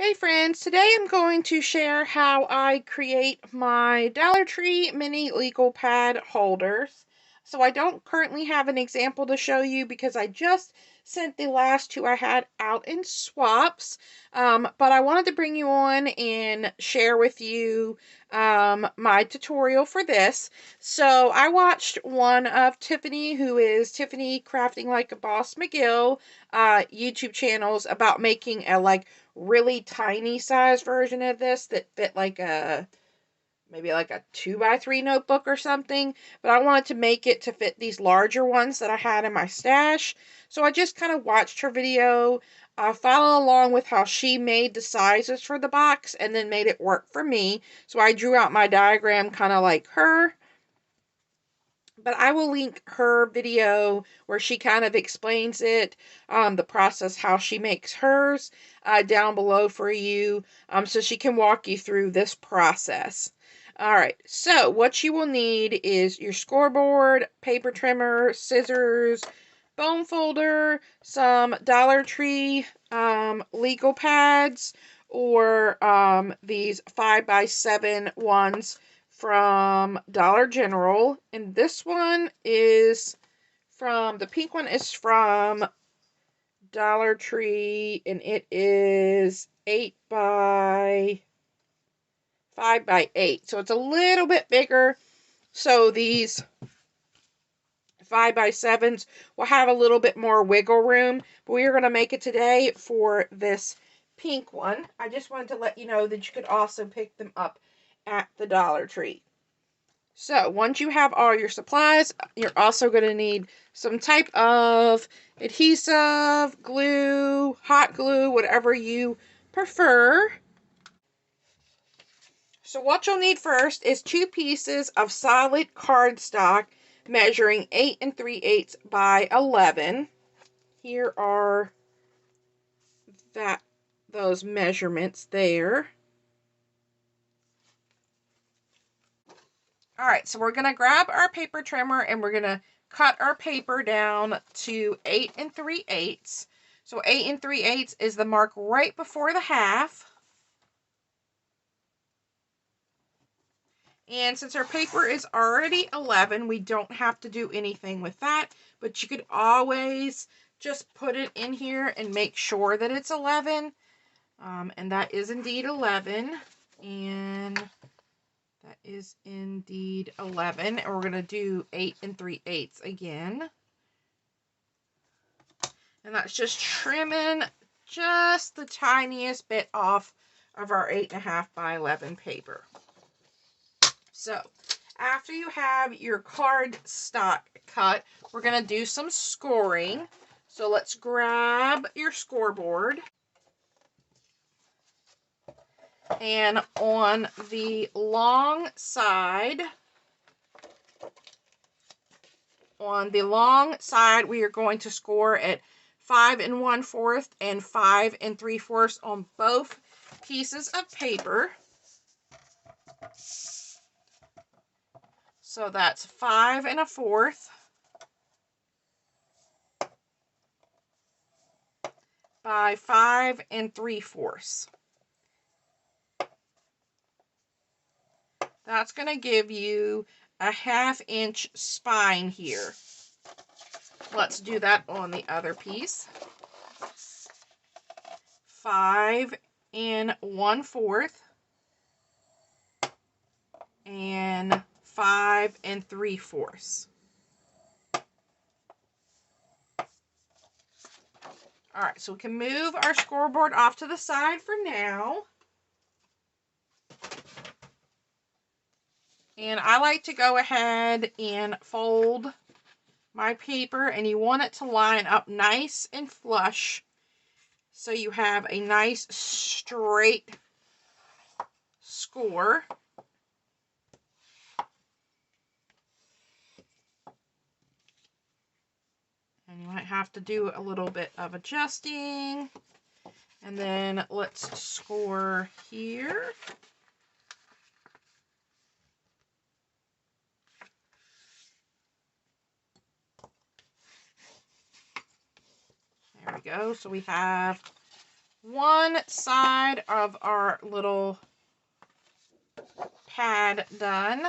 Hey friends, today I'm going to share how I create my Dollar Tree mini legal pad holders. So I don't currently have an example to show you because I just sent the last two I had out in swaps. But I wanted to bring you on and share with you my tutorial for this. So I watched one of Tiffany, who is Tiffany Crafting Like a Boss McGill, YouTube channels about making a really tiny size version of this that fit maybe like a 2x3 notebook or something, but I wanted to make it to fit these larger ones that I had in my stash. So I just kind of watched her video, follow along with how she made the sizes for the box and then made it work for me. So I drew out my diagram kind of like her. But I will link her video where she kind of explains it, the process, how she makes hers, down below for you, so she can walk you through this process. All right, so what you will need is your scoreboard, paper trimmer, scissors, bone folder, some Dollar Tree legal pads, or these 5x7 ones from Dollar General, and this one is the pink one is from Dollar Tree, and it is 5x8, so it's a little bit bigger. So these 5x7s will have a little bit more wiggle room, but we are going to make it today for this pink one. I just wanted to let you know that you could also pick them up at the Dollar Tree. So once you have all your supplies, you're also going to need some type of adhesive, glue, hot glue, whatever you prefer. So what you'll need first is 2 pieces of solid cardstock measuring 8 3/8 by 11. Here are those measurements there. All right, so we're going to grab our paper trimmer and we're going to cut our paper down to 8 3/8. So 8 3/8 is the mark right before the half. And since our paper is already 11, we don't have to do anything with that, but you could always just put it in here and make sure that it's 11. And that is indeed 11. And that is indeed 11. And we're going to do 8 3/8 again. And that's just trimming just the tiniest bit off of our 8.5 by 11 paper. So after you have your cardstock cut, we're going to do some scoring. So let's grab your scoreboard. And on the long side, we are going to score at 5 1/4 and 5 3/4 on both pieces of paper. So that's 5 1/4 by 5 3/4. That's going to give you a 1/2 inch spine here. Let's do that on the other piece. 5 1/4 and 5 3/4. All right, so we can move our scoreboard off to the side for now. And I like to go ahead and fold my paper, and you want it to line up nice and flush so you have a nice straight score. And you might have to do a little bit of adjusting. And then let's score here. There we go. So we have one side of our little pad done.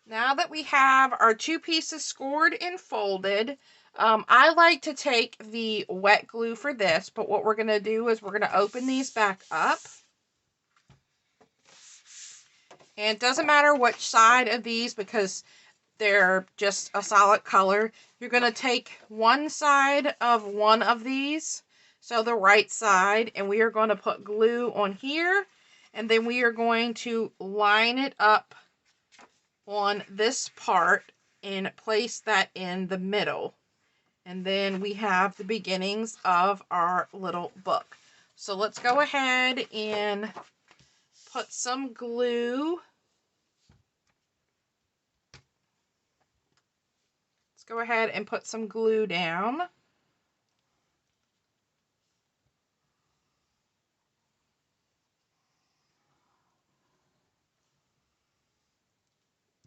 Now that we have our 2 pieces scored and folded, I like to take the wet glue for this, but what we're going to do is we're going to open these back up. And it doesn't matter which side of these because they're just a solid color. You're going to take one side of one of these, so the right side, and we are going to put glue on here, and then we are going to line it up on this part and place that in the middle. And then we have the beginnings of our little book. So let's go ahead and put some glue. Let's go ahead and put some glue down.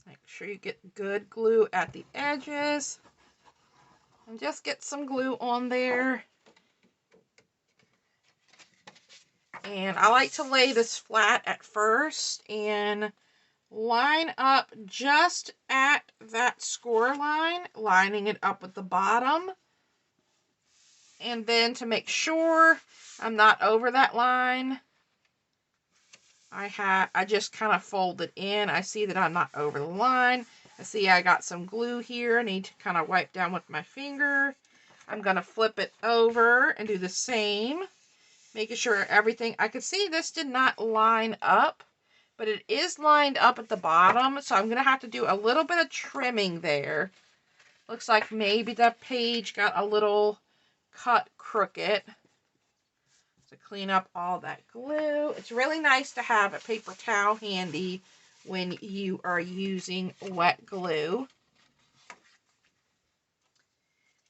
Make sure you get good glue at the edges. And just get some glue on there. And I like to lay this flat at first and line up just at that score line, lining it up with the bottom. And then to make sure I'm not over that line, I just kind of fold it in. I see that I'm not over the line. I see I got some glue here. I need to kind of wipe down with my finger. I'm going to flip it over and do the same, making sure everything, I could see this did not line up, but it is lined up at the bottom, so I'm going to have to do a little bit of trimming there. Looks like maybe the page got a little cut crooked. To clean up all that glue. It's really nice to have a paper towel handy when you are using wet glue.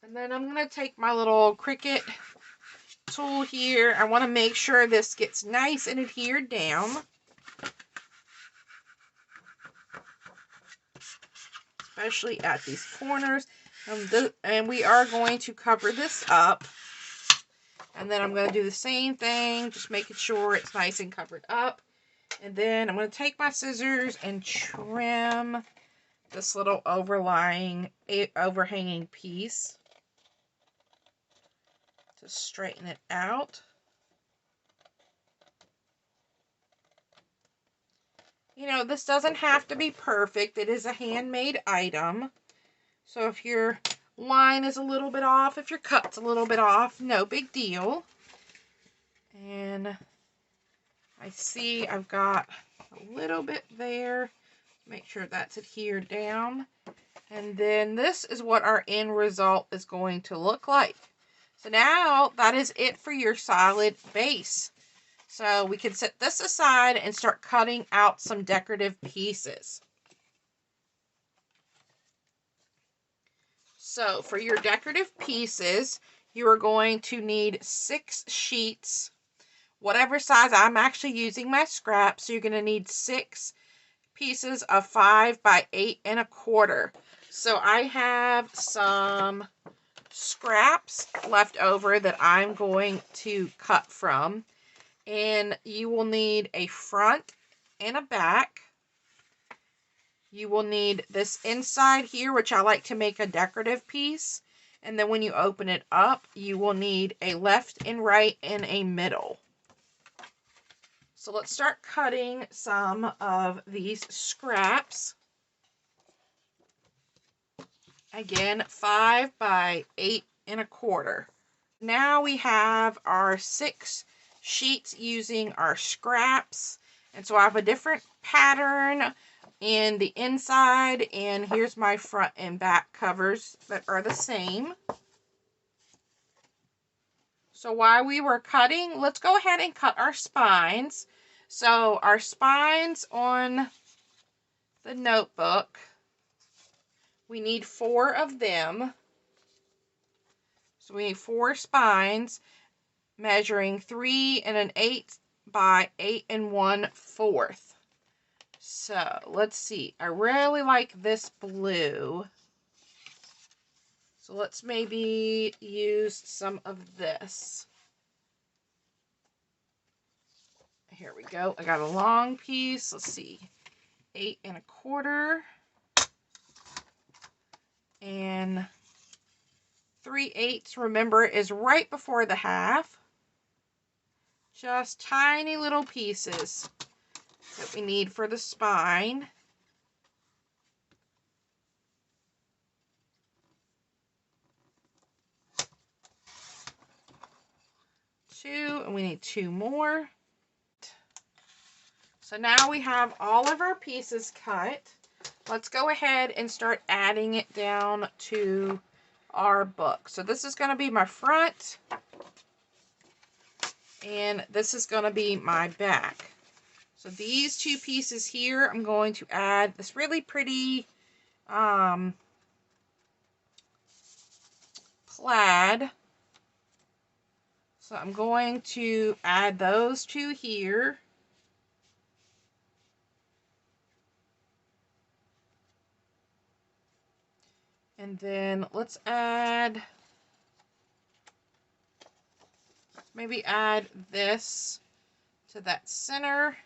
And then I'm going to take my little Cricut tool here. I want to make sure this gets nice and adhered down. Especially at these corners. And we are going to cover this up. And then I'm going to do the same thing, just making sure it's nice and covered up. And then I'm going to take my scissors and trim this little overhanging piece to straighten it out. You know, this doesn't have to be perfect. It is a handmade item. So if your line is a little bit off, if your cut's a little bit off, no big deal. And I see I've got a little bit there. Make sure that's adhered down. And then this is what our end result is going to look like. So now that is it for your solid base. So we can set this aside and start cutting out some decorative pieces. So for your decorative pieces, you are going to need 6 sheets, whatever size. I'm actually using my scrap, so you're going to need 6 pieces of 5 by 8 1/4. So I have some scraps left over that I'm going to cut from. And you will need a front and a back. You will need this inside here, which I like to make a decorative piece. And then when you open it up, you will need a left and right and a middle. So let's start cutting some of these scraps. Again, 5 by 8 1/4. Now we have our 6 sheets using our scraps. And so I have a different pattern in the inside, and here's my front and back covers that are the same. So while we were cutting, let's go ahead and cut our spines. So our spines on the notebook, We need 4 of them. So we need 4 spines measuring 3 1/8 by 8 1/4. So let's see. I really like this blue. So let's maybe use some of this. Here we go. I got a long piece. Let's see. 8 1/4. And 3/8, remember, is right before the half. Just tiny little pieces that we need for the spine. 2, and we need 2 more. So now we have all of our pieces cut. Let's go ahead and start adding it down to our book. So this is going to be my front, and this is going to be my back. So these 2 pieces here, I'm going to add this really pretty plaid. So I'm going to add those 2 here. And then let's maybe add this to that center.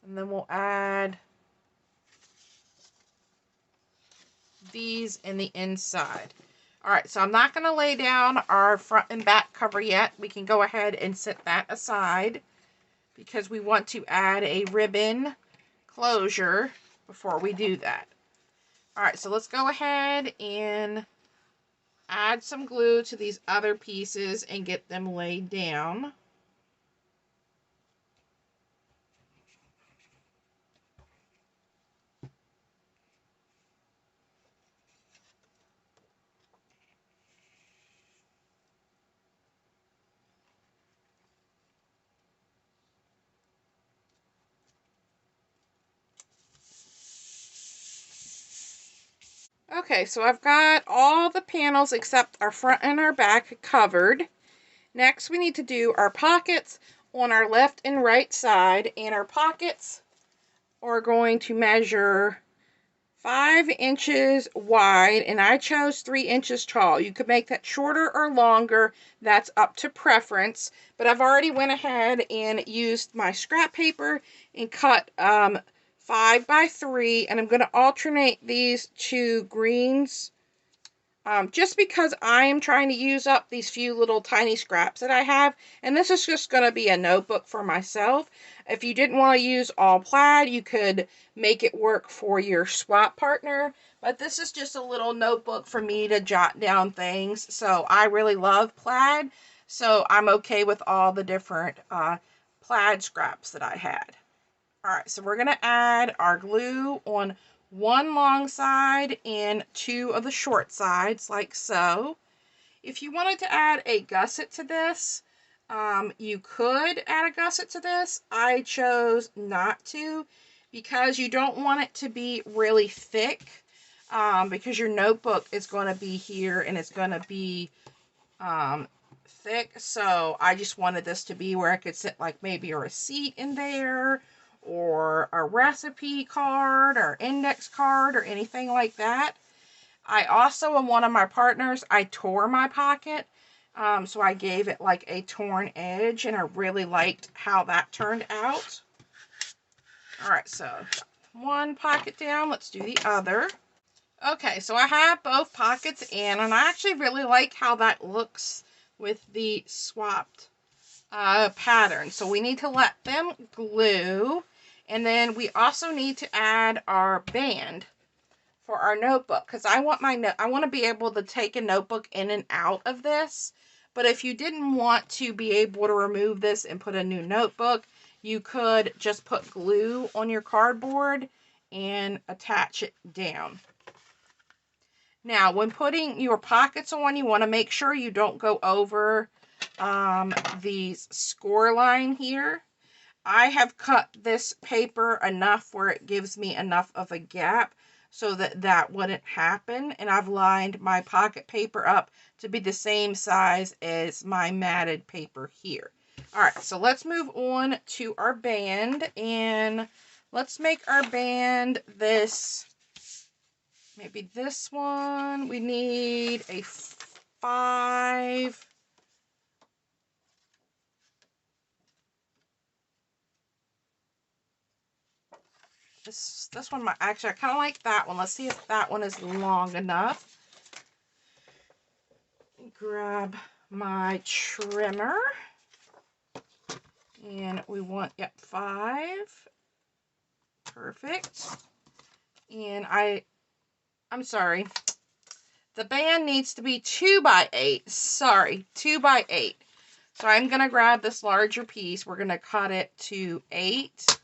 And then we'll add these in the inside. All right, so I'm not going to lay down our front and back cover yet. We can go ahead and set that aside because we want to add a ribbon closure before we do that. All right, so let's go ahead and add some glue to these other pieces and get them laid down. Okay, so I've got all the panels except our front and our back covered. Next, we need to do our pockets on our left and right side, and our pockets are going to measure 5 inches wide, and I chose 3 inches tall. You could make that shorter or longer. That's up to preference, but I've already went ahead and used my scrap paper and cut 5 by 3, and I'm going to alternate these 2 greens just because I am trying to use up these few little tiny scraps that I have, and this is just going to be a notebook for myself. If you didn't want to use all plaid, you could make it work for your swap partner, but this is just a little notebook for me to jot down things. So I really love plaid, so I'm okay with all the different plaid scraps that I had. All right, so we're going to add our glue on 1 long side and 2 of the short sides, like so. If you wanted to add a gusset to this, you could add a gusset to this. I chose not to because you don't want it to be really thick, because your notebook is going to be here and it's going to be thick. So I just wanted this to be where I could sit like maybe a receipt in there, or a recipe card or index card or anything like that. I also, on one of my partners, I tore my pocket. So I gave it like a torn edge, and I really liked how that turned out. All right, so one pocket down. Let's do the other. Okay, so I have both pockets in, and I actually really like how that looks with the swapped pattern. So we need to let them glue. And then we also need to add our band for our notebook, because I want to be able to take a notebook in and out of this. But if you didn't want to be able to remove this and put a new notebook, you could just put glue on your cardboard and attach it down. Now, when putting your pockets on, you want to make sure you don't go over the score line here. I have cut this paper enough where it gives me enough of a gap, so that that wouldn't happen. And I've lined my pocket paper up to be the same size as my matted paper here. All right, so let's move on to our band, and let's make our band this, maybe this one. We need a 5. This one might, actually, I kind of like that one. Let's see if that one is long enough. Grab my trimmer. And we want, yep, 5. Perfect. And I'm sorry. The band needs to be 2 by 8. Sorry, 2 by 8. So I'm going to grab this larger piece. We're going to cut it to 8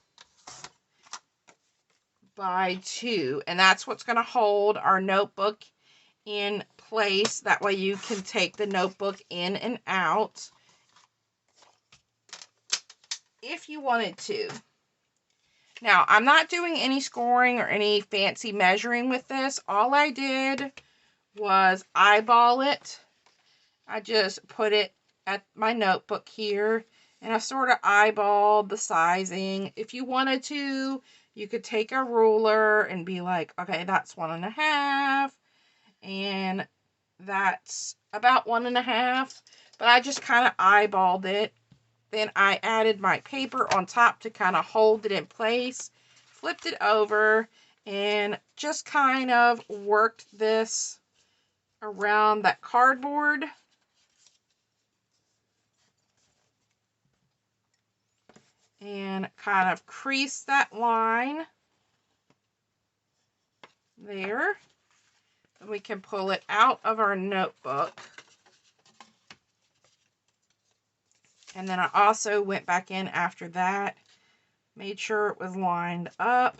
by 2. And that's what's going to hold our notebook in place. That way you can take the notebook in and out if you wanted to. Now, I'm not doing any scoring or any fancy measuring with this. All I did was eyeball it. I just put it at my notebook here, and I sort of eyeballed the sizing. If you wanted to, you could take a ruler and be like, okay, that's 1.5, and that's about 1.5, but I just kind of eyeballed it. Then I added my paper on top to kind of hold it in place, flipped it over, and just kind of worked this around that cardboard. And kind of crease that line there. And we can pull it out of our notebook. And then I also went back in after that, made sure it was lined up.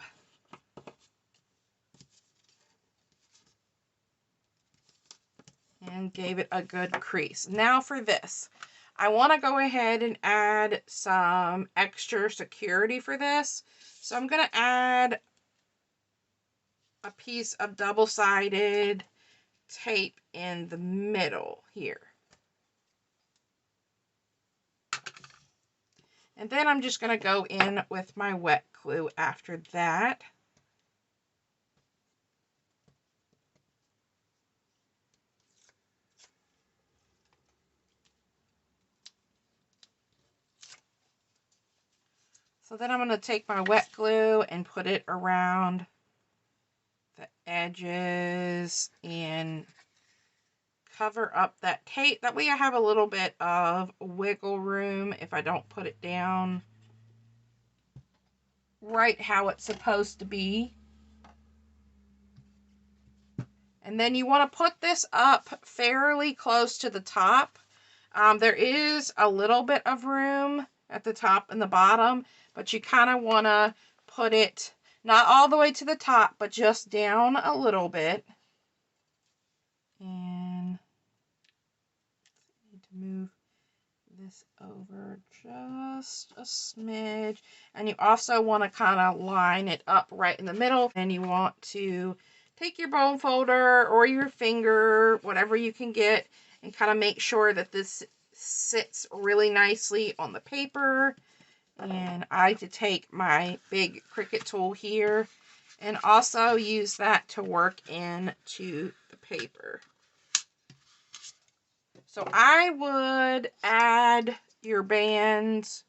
And gave it a good crease. Now for this. I want to go ahead and add some extra security for this. So I'm going to add a piece of double-sided tape in the middle here. And then I'm just going to go in with my wet glue after that. So then I'm going to take my wet glue and put it around the edges and cover up that tape. That way I have a little bit of wiggle room if I don't put it down right how it's supposed to be. And then you want to put this up fairly close to the top. There is a little bit of room at the top and the bottom, but you kind of want to put it not all the way to the top, but just down a little bit. And I need to move this over just a smidge. And you also want to kind of line it up right in the middle. And you want to take your bone folder or your finger, whatever you can get, and kind of make sure that this sits really nicely on the paper. And I like to take my big Cricut tool here and also use that to work into the paper. So I would add your bands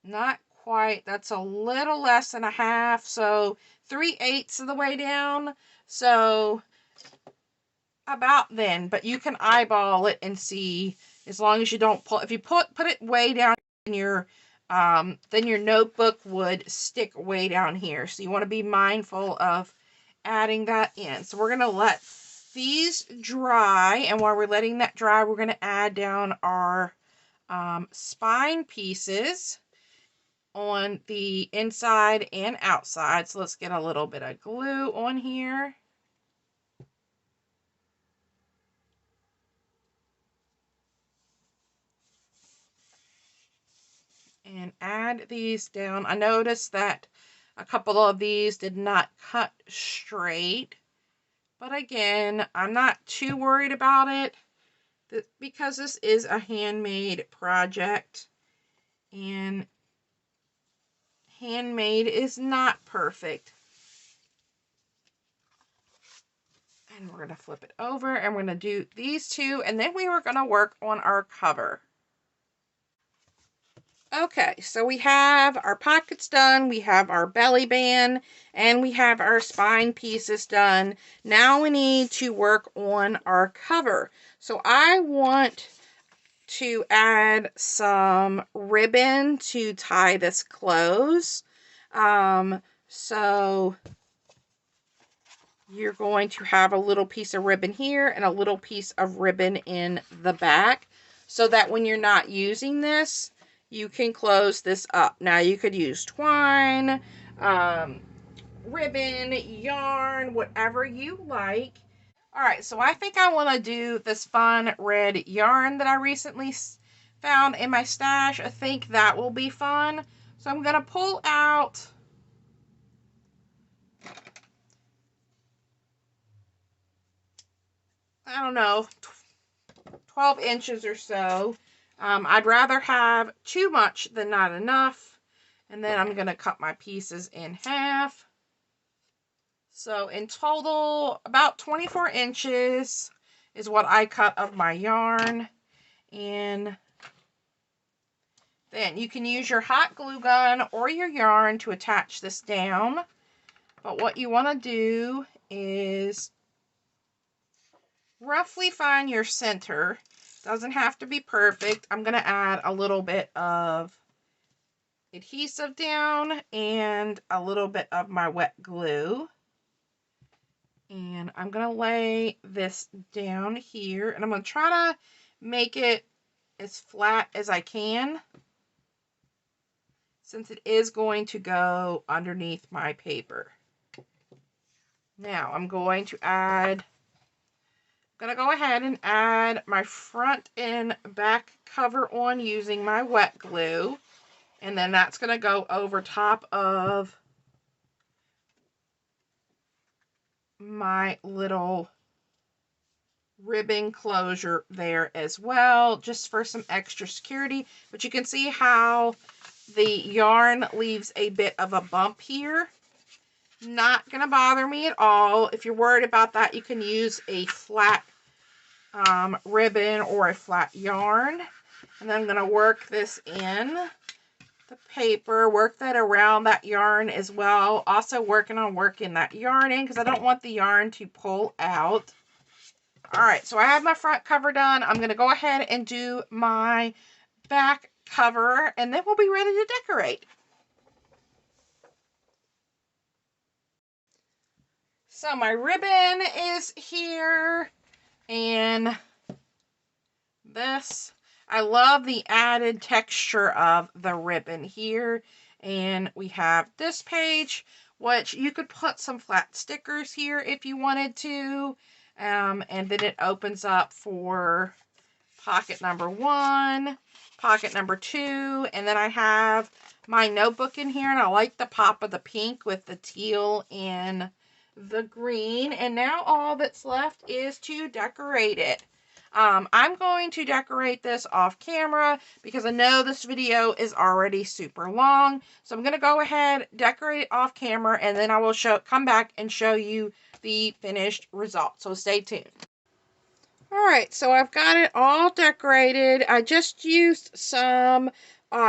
not quite, that's a little less than a half, so 3/8 of the way down. So about then, but you can eyeball it and see, as long as you don't pull, if you put it way down in your then your notebook would stick way down here. So you want to be mindful of adding that in. So we're going to let these dry, and while we're letting that dry, we're going to add down our spine pieces on the inside and outside. So let's get a little bit of glue on here. and add these down. I noticed that a couple of these did not cut straight, but again, I'm not too worried about it because this is a handmade project, and handmade is not perfect. And we're going to flip it over, and we're going to do these two, and then we were going to work on our cover. Okay, so we have our pockets done, we have our belly band, and we have our spine pieces done. Now we need to work on our cover. So I want to add some ribbon to tie this close. So you're going to have a little piece of ribbon here and a little piece of ribbon in the back, so that when you're not using this, you can close this up. Now you could use twine, ribbon, yarn, whatever you like. Alright, so I think I want to do this fun red yarn that I recently found in my stash. I think that will be fun. So I'm going to pull out I don't know, 12 inches or so. I'd rather have too much than not enough. And then I'm going to cut my pieces in half. So in total, about 24 inches is what I cut of my yarn. And then you can use your hot glue gun or your yarn to attach this down. But what you want to do is roughly find your center. Doesn't have to be perfect. I'm going to add a little bit of adhesive down and a little bit of my wet glue. And I'm going to lay this down here. And I'm going to try to make it as flat as I can, since it is going to go underneath my paper. Now I'm going to go ahead and add my front and back cover on using my wet glue. And then that's going to go over top of my little ribbon closure there as well, just for some extra security. But you can see how the yarn leaves a bit of a bump here. Not going to bother me at all. If you're worried about that, you can use a flat ribbon or a flat yarn. And then I'm going to work this in the paper, work that around that yarn as well. Also working that yarn in, because I don't want the yarn to pull out. Alright, so I have my front cover done. I'm going to go ahead and do my back cover, and then we'll be ready to decorate. So my ribbon is here, and this, I love the added texture of the ribbon here. And we have this page, which you could put some flat stickers here if you wanted to. And then it opens up for pocket number 1, pocket number 2, and then I have my notebook in here, and I like the pop of the pink with the teal and the green. And now all that's left is to decorate it. I'm going to decorate this off camera because I know this video is already super long. So I'm going to go ahead, decorate it off camera, and then I will come back and show you the finished result. So stay tuned. Alright, so I've got it all decorated. I just used some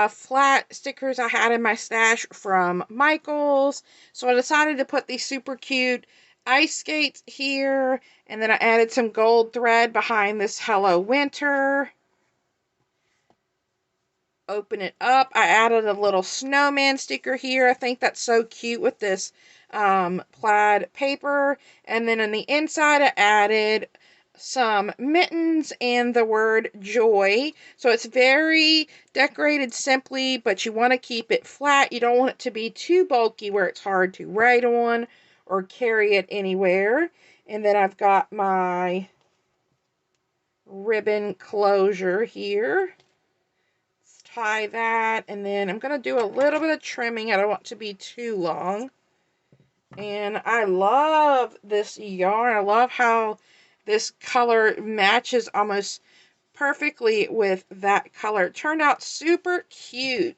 flat stickers I had in my stash from Michael's. So I decided to put these super cute ice skates here, and then I added some gold thread behind this Hello Winter. Open it up. I added a little snowman sticker here. I think that's so cute with this plaid paper. And then on the inside I added some mittens and the word joy. So it's very decorated simply, but you want to keep it flat. You don't want it to be too bulky where it's hard to write on or carry it anywhere. And then I've got my ribbon closure here. It's tie that, and then I'm going to do a little bit of trimming. I don't want it to be too long. And I love this yarn. I love how this color matches almost perfectly with that color. It turned out super cute.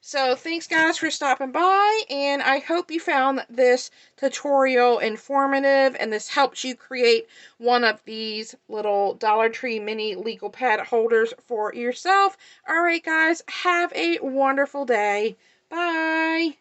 So thanks guys for stopping by, and I hope you found this tutorial informative and this helps you create one of these little Dollar Tree mini legal pad holders for yourself. Alright guys, have a wonderful day. Bye!